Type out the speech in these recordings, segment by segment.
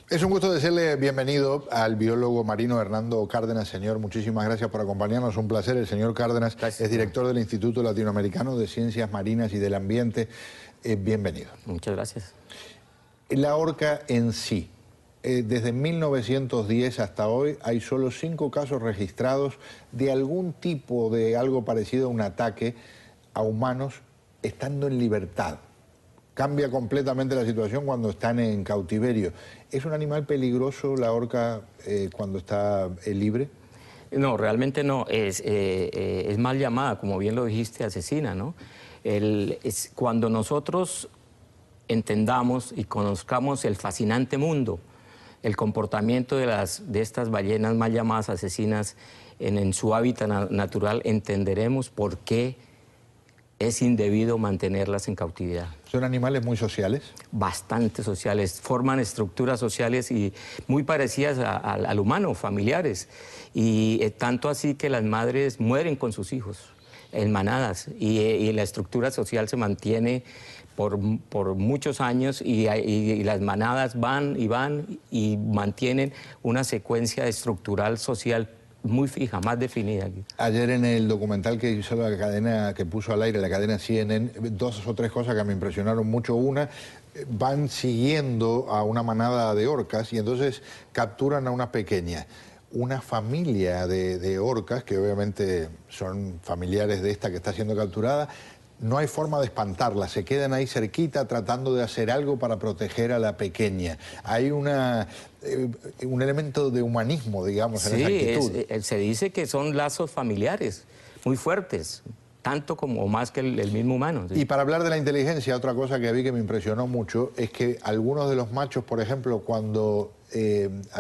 Es un gusto decirle bienvenido al biólogo marino Hernando Cárdenas. Señor, muchísimas gracias por acompañarnos, un placer. El señor Cárdenas es director del Instituto Latinoamericano de Ciencias Marinas y del Ambiente. Bienvenido. Muchas gracias. La orca en sí, desde 1910 hasta hoy hay solo 5 casos registrados de algún tipo de algo parecido a un ataque a humanos estando en libertad. Cambia completamente la situación cuando están en cautiverio. ¿Es un animal peligroso la orca cuando está libre? No, realmente no. Es mal llamada, como bien lo dijiste, asesina, ¿no? Cuando nosotros entendamos y conozcamos el fascinante mundo, el comportamiento de estas ballenas mal llamadas asesinas en su hábitat natural, entenderemos por qué es indebido mantenerlas en cautividad. ¿Son animales muy sociales? Bastante sociales, forman estructuras sociales y muy parecidas al humano, familiares. Y tanto así que las madres mueren con sus hijos en manadas y la estructura social se mantiene por muchos años y las manadas van y mantienen una secuencia estructural social muy fija, más definida. Ayer en el documental que hizo la cadena, que puso al aire la cadena CNN, 2 o 3 cosas que me impresionaron mucho. Una, van siguiendo a una manada de orcas y entonces capturan a una pequeña. Una familia de orcas, que obviamente son familiares de esta que está siendo capturada, no hay forma de espantarla, se quedan ahí cerquita tratando de hacer algo para proteger a la pequeña. Hay un elemento de humanismo, digamos, en esa actitud. Se dice que son lazos familiares muy fuertes, tanto como o más que el mismo humano. ¿Sí? Y para hablar de la inteligencia, otra cosa que vi que me impresionó mucho es que algunos de los machos, por ejemplo, cuando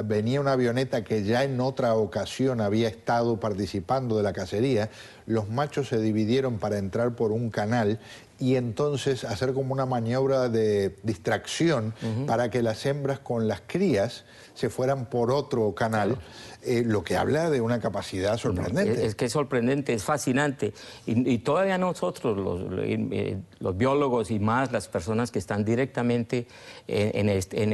venía una avioneta que ya en otra ocasión había estado participando de la cacería, los machos se dividieron para entrar por un canal y entonces hacer como una maniobra de distracción para que las hembras con las crías se fueran por otro canal, lo que habla de una capacidad sorprendente. No, es que es sorprendente, es fascinante. Y todavía nosotros, los biólogos y más las personas que están directamente en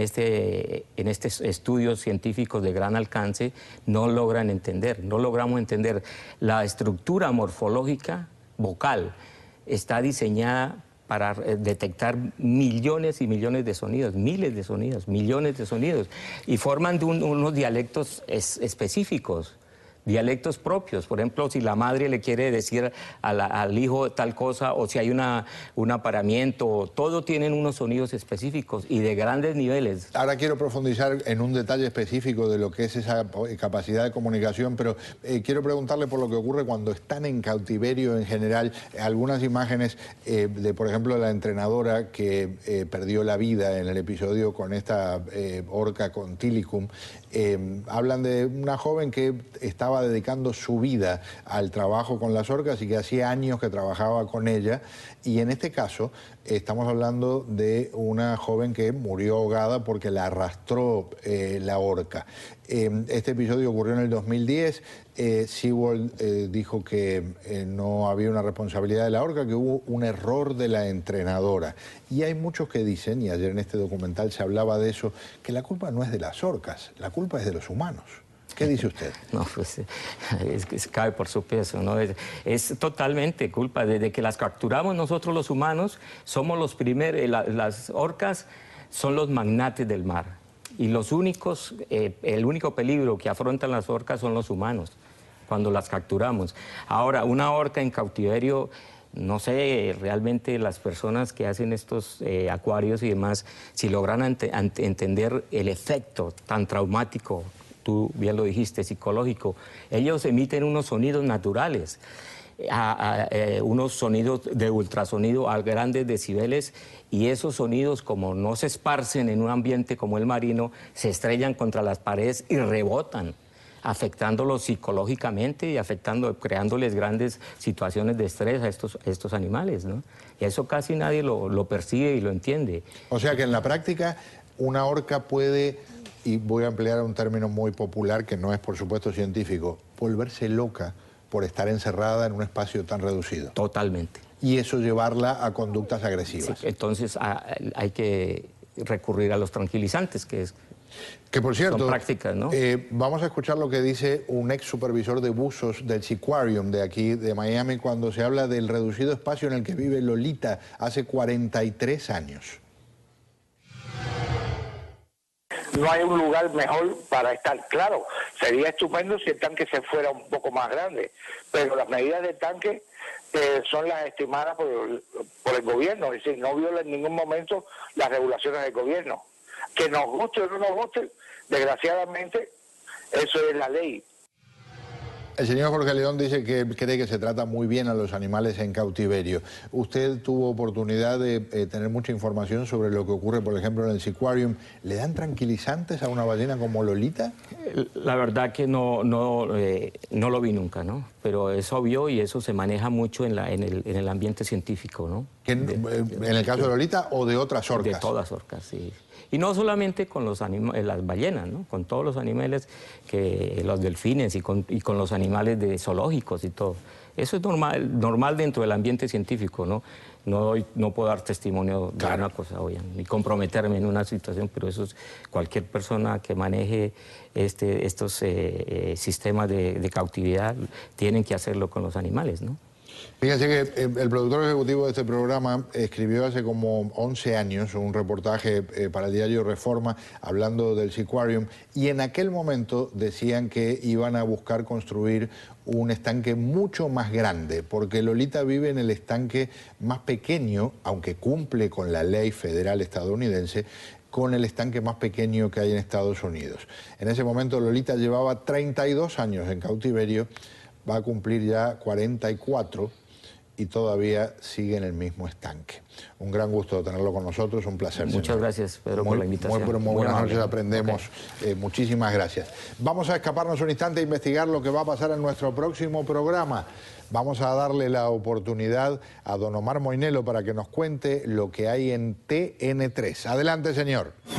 estos estudios científicos de gran alcance, no logran entender, no logramos entender la estructura morfológica vocal. Está diseñada para detectar millones y millones de sonidos, miles de sonidos, millones de sonidos, y forman unos dialectos específicos, dialectos propios. Por ejemplo, si la madre le quiere decir al hijo tal cosa, o si hay un apareamiento, todo tienen unos sonidos específicos y de grandes niveles. Ahora quiero profundizar en un detalle específico de lo que es esa capacidad de comunicación, pero quiero preguntarle por lo que ocurre cuando están en cautiverio en general. Algunas imágenes de, por ejemplo, la entrenadora que perdió la vida en el episodio con esta orca con Tilikum, hablan de una joven que estaba dedicando su vida al trabajo con las orcas y que hacía años que trabajaba con ella, y en este caso estamos hablando de una joven que murió ahogada porque la arrastró la orca. Este episodio ocurrió en el 2010. SeaWorld dijo que no había una responsabilidad de la orca, que hubo un error de la entrenadora. Y hay muchos que dicen, y ayer en este documental se hablaba de eso, que la culpa no es de las orcas, la culpa es de los humanos. ¿Qué dice usted? No, pues es que se cae por su peso, ¿no? Es totalmente culpa. Desde que las capturamos nosotros los humanos, somos los primeros, las orcas son los magnates del mar. Y los únicos, el único peligro que afrontan las orcas son los humanos, cuando las capturamos. Ahora, una orca en cautiverio, no sé, realmente las personas que hacen estos acuarios y demás, si logran entender el efecto tan traumático, tú bien lo dijiste, psicológico, ellos emiten unos sonidos naturales, unos sonidos de ultrasonido a grandes decibeles, y esos sonidos, como no se esparcen en un ambiente como el marino, se estrellan contra las paredes y rebotan, afectándolos psicológicamente y creándoles grandes situaciones de estrés a estos animales, ¿no? Y eso casi nadie lo percibe y lo entiende. O sea que en la práctica una orca puede, y voy a emplear un término muy popular que no es por supuesto científico, volverse loca por estar encerrada en un espacio tan reducido. Totalmente. Y eso llevarla a conductas agresivas. Sí, entonces hay que recurrir a los tranquilizantes, que es Que por cierto, son prácticas, ¿no? Vamos a escuchar lo que dice un ex supervisor de buzos del Seaquarium de aquí, de Miami, cuando se habla del reducido espacio en el que vive Lolita hace 43 años. No hay un lugar mejor para estar. Claro, sería estupendo si el tanque se fuera un poco más grande, pero las medidas del tanque son las estimadas por el gobierno, es decir, no viola en ningún momento las regulaciones del gobierno. Que nos guste o no nos guste, desgraciadamente, eso es la ley. El señor Jorge León dice que cree que se trata muy bien a los animales en cautiverio. ¿Usted tuvo oportunidad de tener mucha información sobre lo que ocurre, por ejemplo, en el Seaquarium? ¿Le dan tranquilizantes a una ballena como Lolita? La verdad que no lo vi nunca, ¿no? Pero es obvio y eso se maneja mucho en el ambiente científico, ¿no? ¿En el caso de Lolita o de otras orcas? De todas orcas, sí. Y no solamente con las ballenas, ¿no? Con todos los animales, los delfines y con los animales de zoológicos y todo. Eso es normal dentro del ambiente científico, ¿no? No puedo dar testimonio de una cosa, oye, ni comprometerme en una situación, pero eso es cualquier persona que maneje estos sistemas de cautividad tienen que hacerlo con los animales, ¿no? Fíjense que el productor ejecutivo de este programa escribió hace como 11 años un reportaje para el diario Reforma hablando del Seaquarium y en aquel momento decían que iban a buscar construir un estanque mucho más grande porque Lolita vive en el estanque más pequeño, aunque cumple con la ley federal estadounidense, con el estanque más pequeño que hay en Estados Unidos. En ese momento Lolita llevaba 32 años en cautiverio, va a cumplir ya 44 y todavía sigue en el mismo estanque. Un gran gusto tenerlo con nosotros, un placer. Muchas gracias, Pedro, por la invitación. Muy buenas noches, aprendemos. Okay. Muchísimas gracias. Vamos a escaparnos un instante a investigar lo que va a pasar en nuestro próximo programa. Vamos a darle la oportunidad a don Omar Moinelo para que nos cuente lo que hay en TN3. Adelante, señor.